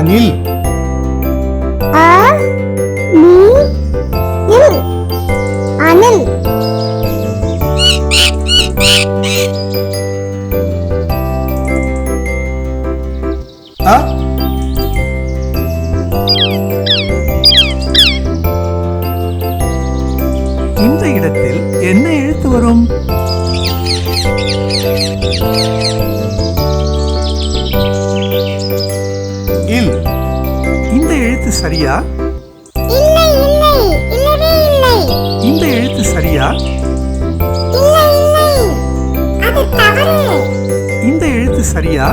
அணில். அ நி இல் அணில். அ இந்த இடத்தில் என்ன எழுத்து வரும்? இல். இந்த எழுத்து சரியா? இல்லை இல்லை இல்லவே இல்லை. இந்த எழுத்து சரியா? இல்லை இல்லை அது தவறு. இந்த எழுத்து சரியா?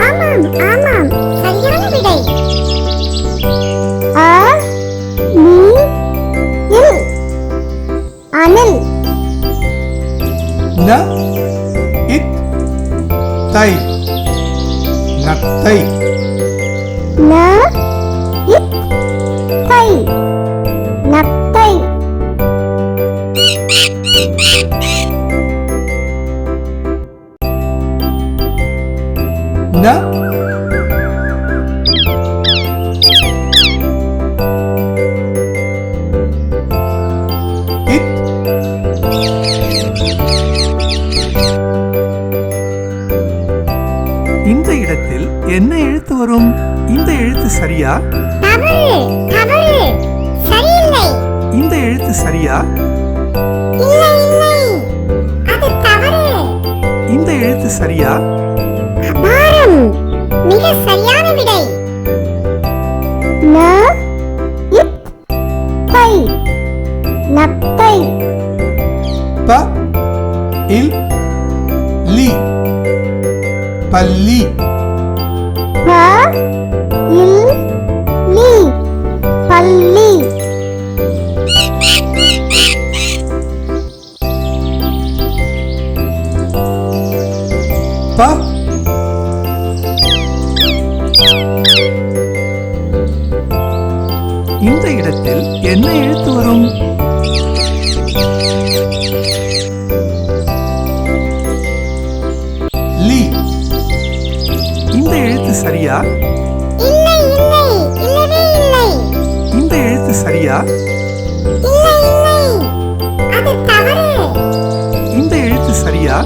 ஆமாம் ஆமாம் சரியான விடை. அ நி இல் அணில். ந இத் தை நத்தை. ந இத் தை நத்தை. ந இத் இந்த இடத்தில் என்ன எழுத்து வரும்? இந்த எழுத்து சரியா? தவறு தவறு சரியில்லை. இந்த எழுத்து சரியா? இல்லை இல்லை அது தவறு. இந்த எழுத்து சரியா? அபாரம் மிக சரியான விடை. ந இத் தை நத்தை. ப இல் லி பல்லி. ப இல் லி பல்லி. ப இந்த இடத்தில் என்ன எழுத்து வரும்? லி. இந்த எழுத்து சரியா? இல்லை இல்லை இல்லவே இல்லை. இந்த எழுத்து சரியா? இல்லை இல்லை அது தவறு. இந்த எழுத்து சரியா?